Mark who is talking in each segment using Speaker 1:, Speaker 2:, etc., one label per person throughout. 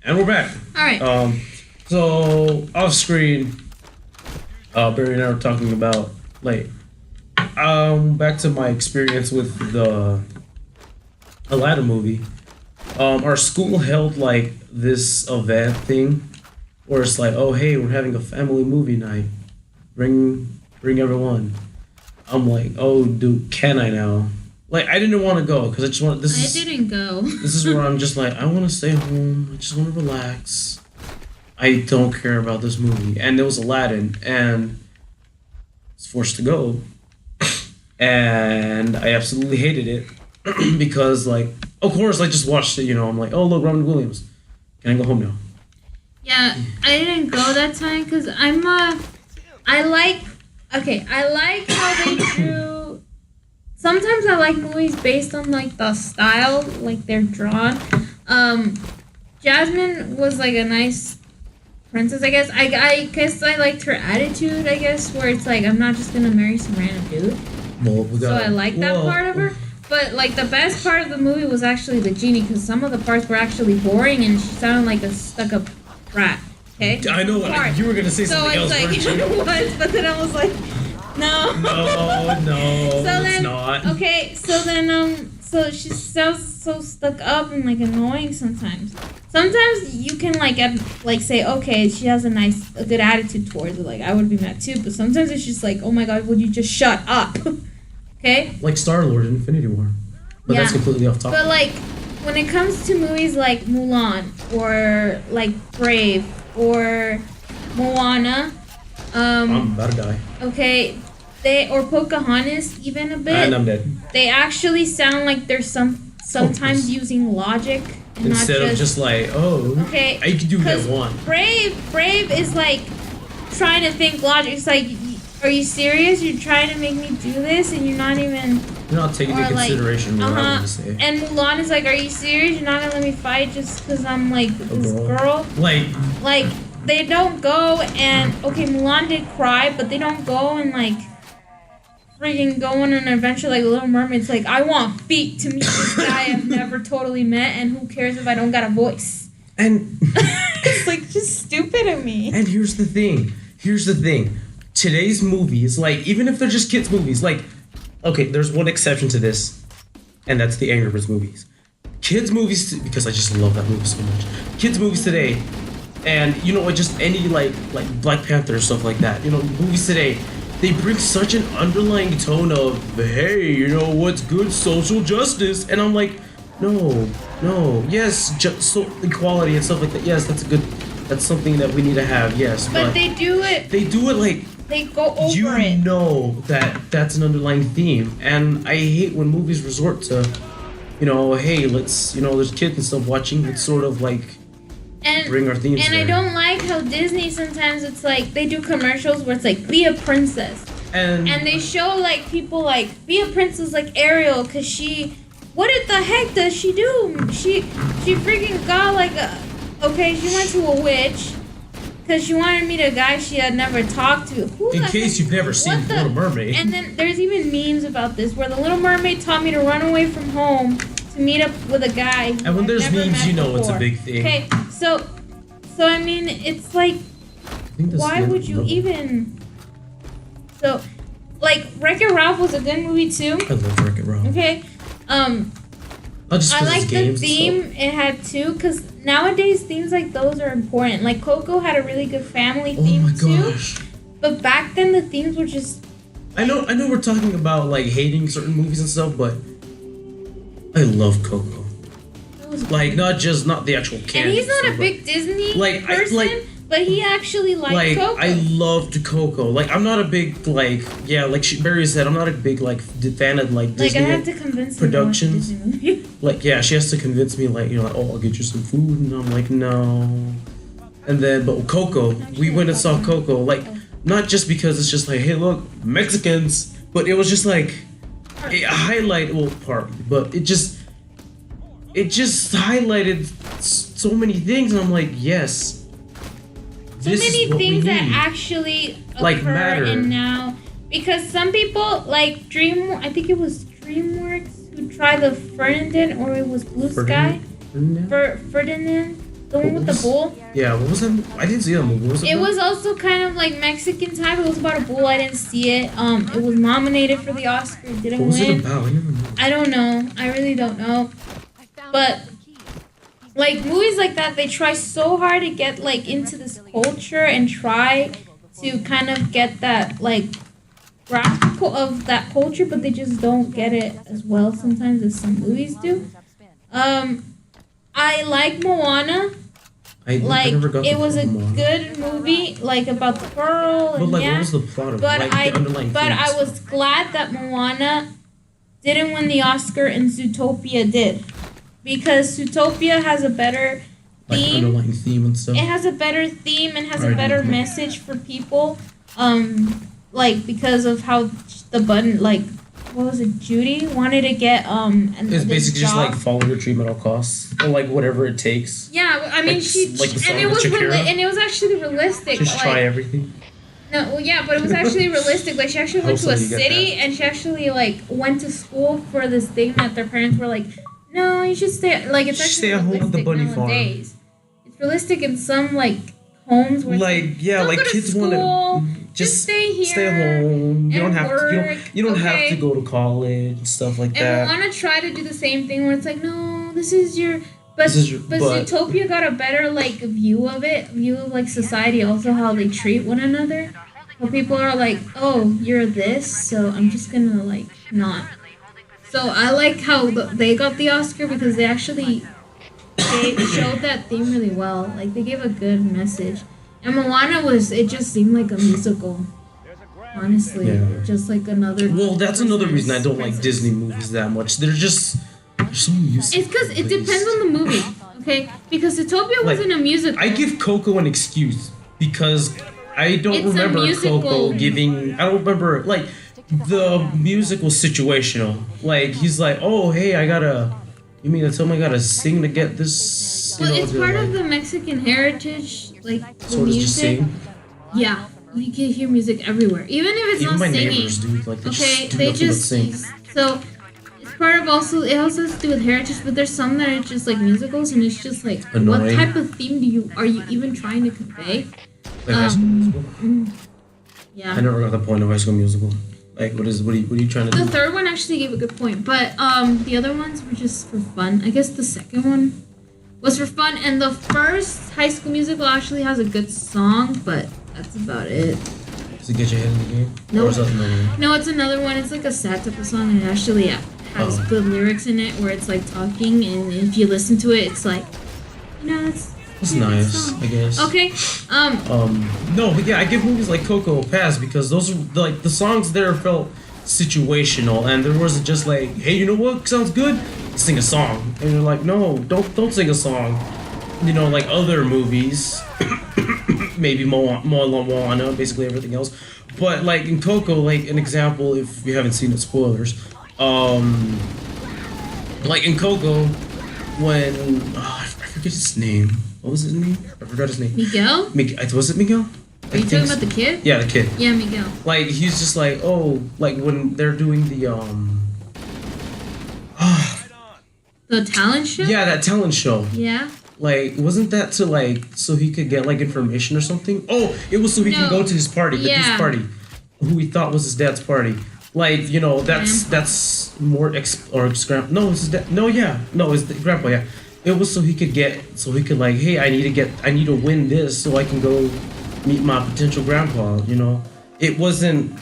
Speaker 1: And we're back.
Speaker 2: All right.
Speaker 1: So off screen, Barry and I were talking about like, back to my experience with the Aladdin movie. Our school held like this event thing, where it's like, oh hey, we're having a family movie night, bring everyone. I'm like, oh dude, can I now? Like, I didn't want to go because I just want.
Speaker 2: I didn't go.
Speaker 1: This is where I'm just like, I want to stay home. I just want to relax. I don't care about this movie. And it was Aladdin, and I was forced to go, and I absolutely hated it because, like, of course, I just watched it. You know, I'm like, oh look, Robin Williams. Can I go home now?
Speaker 2: Yeah, I didn't go that time because I like how they drew. Sometimes I like movies based on like the style, like they're drawn. Jasmine was like a nice princess, I guess. I guess I liked her attitude, I guess, where it's like I'm not just gonna marry some random dude.
Speaker 1: Well,
Speaker 2: So I like that part of her. But like the best part of the movie was actually the genie, because some of the parts were actually boring and she sounded like a stuck-up brat. Okay.
Speaker 1: I know you were gonna say something else.
Speaker 2: So I was like, it was, but then I was like, no.
Speaker 1: No,
Speaker 2: So
Speaker 1: it's
Speaker 2: then,
Speaker 1: not.
Speaker 2: okay, so then, so she sounds so stuck up and like annoying sometimes. Sometimes you can like say, okay, she has a good attitude towards it. Like I would be mad too, but sometimes it's just like, oh my god, would you just shut up? Okay.
Speaker 1: Like Star-Lord in Infinity War, but that's completely off topic.
Speaker 2: But like when it comes to movies like Mulan or like Brave or Moana,
Speaker 1: I'm about to die.
Speaker 2: okay, or Pocahontas even a bit.
Speaker 1: And I'm dead.
Speaker 2: They actually sound like they're sometimes using logic and
Speaker 1: Instead
Speaker 2: not
Speaker 1: of just like, oh,
Speaker 2: okay.
Speaker 1: I can do that one.
Speaker 2: Brave is like trying to think logic. It's like, are you serious? You're trying to make me do this, and you're not even.
Speaker 1: You're not taking into consideration what I want to say.
Speaker 2: And Mulan is like, are you serious? You're not gonna let me fight just because I'm like this girl? Like they don't go and okay, Mulan did cry, but they don't go and like freaking go on an adventure like Little Mermaid. It's like, I want feet to meet this guy I've never totally met, and who cares if I don't got a voice?
Speaker 1: And
Speaker 2: it's like just stupid of me.
Speaker 1: And here's the thing. Today's movies, like, even if they're just kids' movies, like, okay, there's one exception to this, and that's the Angry Birds movies. Kids' movies, because I just love that movie so much. Kids' movies today, and you know, just any like Black Panther or stuff like that. You know, movies today, they bring such an underlying tone of, hey, you know, what's good social justice, and I'm like, no, yes, so equality and stuff like that. Yes, that's something that we need to have. Yes,
Speaker 2: but they do it like. They go over it.
Speaker 1: You know that's an underlying theme, and I hate when movies resort to, you know, hey, let's, you know, there's kids and stuff watching. It's sort of like bring our themes.
Speaker 2: And
Speaker 1: there.
Speaker 2: I don't like how Disney sometimes it's like they do commercials where it's like be a princess, and they show like people like be a princess like Ariel, cause she, what the heck does she do? She freaking got like she went to a witch. Because she wanted to meet a guy she had never talked to.
Speaker 1: In case you've never seen Little Mermaid.
Speaker 2: And then there's even memes about this where the Little Mermaid taught me to run away from home to meet up with a guy.
Speaker 1: And when there's memes, you know it's a big thing.
Speaker 2: Okay, so I mean, it's like, why would you even? So, like, Wreck-It Ralph was a good movie too.
Speaker 1: I love Wreck-It Ralph.
Speaker 2: Okay, I like the theme it had too, because nowadays themes like those are important. Like Coco had a really good family theme too. But back then the themes were just.
Speaker 1: I know we're talking about like hating certain movies and stuff, but I love Coco. Like not the actual character.
Speaker 2: And he's not a big Disney person. But he actually liked Coco.
Speaker 1: I loved Coco. Like, I'm not a big, like Barry said, I'm not a big, like, fan of, like, Disney
Speaker 2: I have to convince
Speaker 1: productions.
Speaker 2: him to watch a Disney movie.
Speaker 1: Like, yeah, she has to convince me, like, you know, like, oh, I'll get you some food. And I'm like, no. And then, but Coco, we went and saw Coco. Like, not just because it's just like, hey, look, Mexicans. But it was just, like, a highlight, well, partly. But it just highlighted so many things. And I'm like, yes.
Speaker 2: So many things that actually occur
Speaker 1: matter.
Speaker 2: And now, because some people like I think it was DreamWorks who would try the Ferdinand, or it was Blue Sky. Ferdinand, the one with the bull.
Speaker 1: Yeah, what was that? I didn't see that movie. What was
Speaker 2: it was also kind of like Mexican type. It was about a bull. I didn't see it. It was nominated for the Oscar. It didn't win. What was it about? I never knew. I don't know. I really don't know. But like movies like that, they try so hard to get like into this culture and try to kind of get that like graphical of that culture, but they just don't get it as well sometimes as some movies do. I like Moana. I never got it was a good movie, like about the girl.
Speaker 1: But like, what was the plot of it? Like, the underlying
Speaker 2: but I was glad that Moana didn't win the Oscar and Zootopia did, because Zootopia has a better theme.
Speaker 1: Like underlying theme and stuff.
Speaker 2: It has a better theme and has a better message for people. Like because of how the button, like, what was it? Judy wanted to get
Speaker 1: It's basically just like follow your dream at all costs, or like whatever it takes.
Speaker 2: Yeah, I mean
Speaker 1: like the song
Speaker 2: and it was actually realistic.
Speaker 1: Just try everything.
Speaker 2: No, well, yeah, but it was actually realistic. Like she actually went to a city and she actually like went to school for this thing that their parents were like, no, you should stay. Like it's actually
Speaker 1: stay at home with the bunny
Speaker 2: nowadays. Farm. It's realistic in some like homes where
Speaker 1: like kids want to. Just stay here. Stay home. You don't have to. You don't have to go to college and stuff like that.
Speaker 2: And we want to try to do the same thing where it's like, no, this is your. But Zootopia got a better like view of like society, also how they treat one another. Where people are like, oh, you're this, so I'm just gonna like not. So I like how they got the Oscar because they actually showed that theme really well. Like they gave a good message. And Moana it just seemed like a musical. Honestly, just like another.
Speaker 1: Well, that's another reason I don't like Disney movies that much. They're so musical.
Speaker 2: It's because it depends on the movie, okay? Because Zootopia wasn't a musical.
Speaker 1: I give Coco an excuse because I don't remember Coco giving. I don't remember like the music was situational. Like he's like, oh hey, you mean to tell me I gotta sing to get this?
Speaker 2: Well, it's part of the Mexican heritage. Like the
Speaker 1: so
Speaker 2: music,
Speaker 1: just sing?
Speaker 2: Yeah, you can hear music everywhere, even if it's not
Speaker 1: my
Speaker 2: singing.
Speaker 1: Neighbors, dude, like
Speaker 2: they just sing. So it's part of it also has to do with heritage, but there's some that are just like musicals, and it's just like annoying. What type of theme are you even trying to convey?
Speaker 1: Like High School Musical.
Speaker 2: Yeah.
Speaker 1: I never got the point of High School Musical. Like, what are you trying to do?
Speaker 2: The third one actually gave a good point, but the other ones were just for fun. I guess the second one was for fun, and the first High School Musical actually has a good song, but that's about it.
Speaker 1: Does it get your head in the game?
Speaker 2: No. Or is that another one? No, it's another one. It's like a sad type of song, and it actually has good lyrics in it, where it's like talking, and if you listen to it, it's like,
Speaker 1: it's nice, I guess.
Speaker 2: Okay.
Speaker 1: No, but yeah, I give movies like Coco a pass because those are like the songs there felt situational, and there wasn't just like, hey, you know what sounds good? Sing a song, and you're like, no, don't sing a song. You know, like other movies, maybe Moana, basically everything else. But like in Coco, like an example, if you haven't seen it, spoilers. Like in Coco, when I forget his name. What was his name? I forgot his name.
Speaker 2: Miguel?
Speaker 1: Was it Miguel?
Speaker 2: Are you talking about the kid?
Speaker 1: Yeah, the kid.
Speaker 2: Yeah, Miguel.
Speaker 1: Like he's just like, oh, like when they're doing the
Speaker 2: the talent show?
Speaker 1: Yeah, that talent show.
Speaker 2: Yeah.
Speaker 1: Like, wasn't that to like so he could get like information or something? Oh, it was so he can go to his party, his party, who he thought was his dad's party. Like, you know, that's more it's his grandpa. Yeah, it was so he could like, hey, I need to win this so I can go meet my potential grandpa. You know, it wasn't.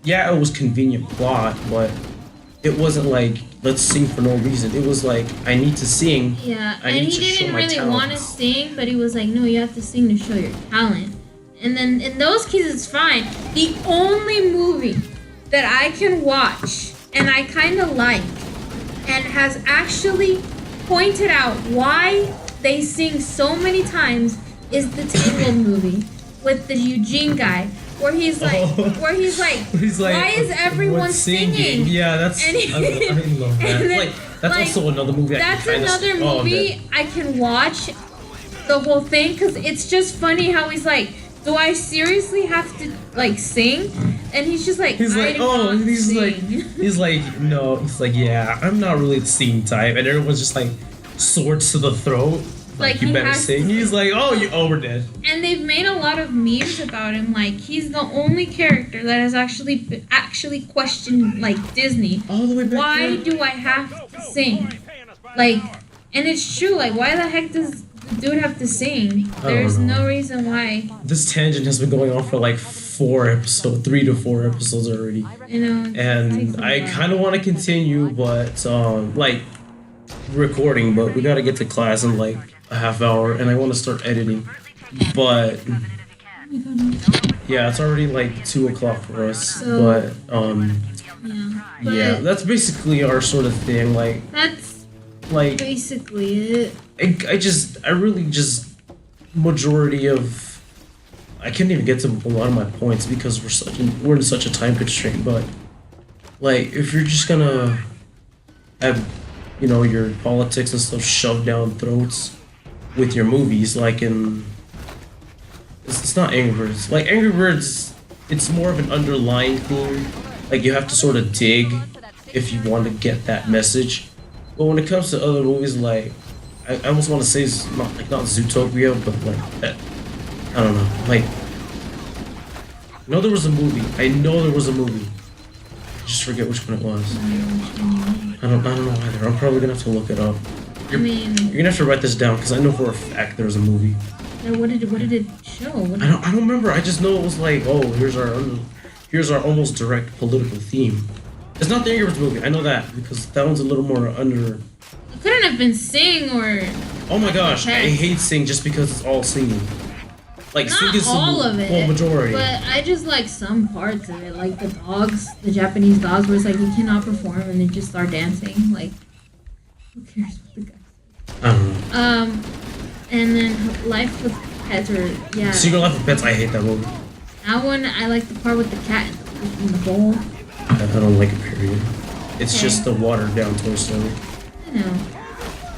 Speaker 1: Yeah, it was convenient plot, but it wasn't like let's sing for no reason. It was like I need to sing.
Speaker 2: Yeah, and he didn't really want to sing, but he was like, no, you have to sing to show your talent. And then in those cases, it's fine. The only movie that I can watch and I kind of like and has actually pointed out why they sing so many times is the Tangled movie with the Eugene guy. Where he's like, why is everyone singing?
Speaker 1: Yeah, that's. I love that. That's also another movie.
Speaker 2: That's another movie I can watch the whole thing because it's just funny how he's like, do I seriously have to like sing? And he's just like,
Speaker 1: he's like, oh, he's
Speaker 2: sing.
Speaker 1: like, he's like, no, he's like, yeah, I'm not really the singing type, and everyone's just like, swords to the throat. Like you better sing. He's like, oh, we're dead.
Speaker 2: And they've made a lot of memes about him. Like he's the only character that has actually questioned like Disney.
Speaker 1: All the way back.
Speaker 2: Why do I have to sing? Like, and it's true. Like, why the heck does the dude have to sing? There's no reason why.
Speaker 1: This tangent has been going on for like 3 to 4 episodes already.
Speaker 2: You know.
Speaker 1: And I kind of want to continue, but like recording, but we got to get to class in like a half hour, and I want to start editing. But yeah, it's already like 2:00 for us. So, yeah, that's basically our sort of thing. Like
Speaker 2: that's
Speaker 1: like
Speaker 2: basically it.
Speaker 1: I really just majority of I can't even get to a lot of my points because we're in such a time constraint. But like, if you're just gonna have your politics and stuff shoved down throats with your movies, like it's not Angry Birds. Like Angry Birds, it's more of an underlying theme. Like you have to sort of dig if you want to get that message. But when it comes to other movies, like I almost want to say it's not Zootopia, but like that. I don't know. Like I know there was a movie. I just forget which one it was. I don't know either. I'm probably gonna have to look it up. You're gonna have to write this down because I know for a fact there was a movie.
Speaker 2: What did it show?
Speaker 1: I don't remember. I just know it was like, oh, here's our almost direct political theme. It's not the Angry Birds movie. I know that because that one's a little more under.
Speaker 2: It couldn't have been Sing or.
Speaker 1: Oh my gosh, I hate Sing just because it's all singing. Like
Speaker 2: not
Speaker 1: Sing is
Speaker 2: all of it,
Speaker 1: well, majority.
Speaker 2: But I just like some parts of it, like the dogs, the Japanese dogs, where it's like you cannot perform and they just start dancing. Like, who cares what the guy says?
Speaker 1: I don't know.
Speaker 2: And then Life with Pets, or yeah.
Speaker 1: Secret Life of Pets, I hate that movie.
Speaker 2: That one, I like the part with the cat in the bowl.
Speaker 1: I don't like it, period. It's just the watered down Toy Story.
Speaker 2: I know.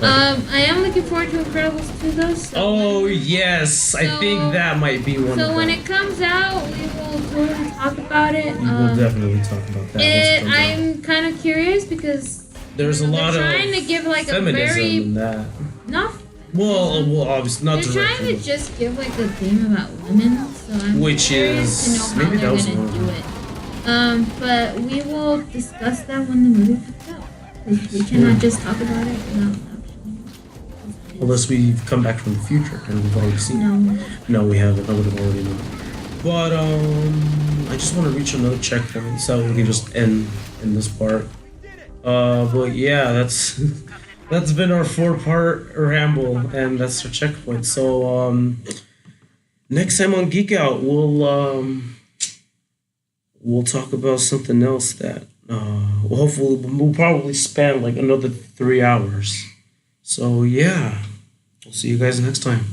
Speaker 2: I am looking forward to Incredibles 2 though. So
Speaker 1: yes, I think that might be one.
Speaker 2: So when it comes out, we will totally talk about it.
Speaker 1: We will definitely talk about that.
Speaker 2: I'm kind of curious because
Speaker 1: there's a lot of
Speaker 2: trying to give like
Speaker 1: feminism
Speaker 2: a very
Speaker 1: in that.
Speaker 2: not.
Speaker 1: Well, obviously not.
Speaker 2: They're trying to just give like a theme about women, so I'm curious to know how they're gonna do it. But we will discuss that when the movie comes out. We cannot just talk about it without.
Speaker 1: Unless we've come back from the future and we've already seen it. No, we haven't. I would have already known. But I just want to reach another checkpoint so we can just end in this part. But yeah, that's been our 4-part ramble, and that's our checkpoint. So next time on Geek Out, we'll talk about something else that hopefully we'll probably span like another 3 hours. So yeah, we'll see you guys next time.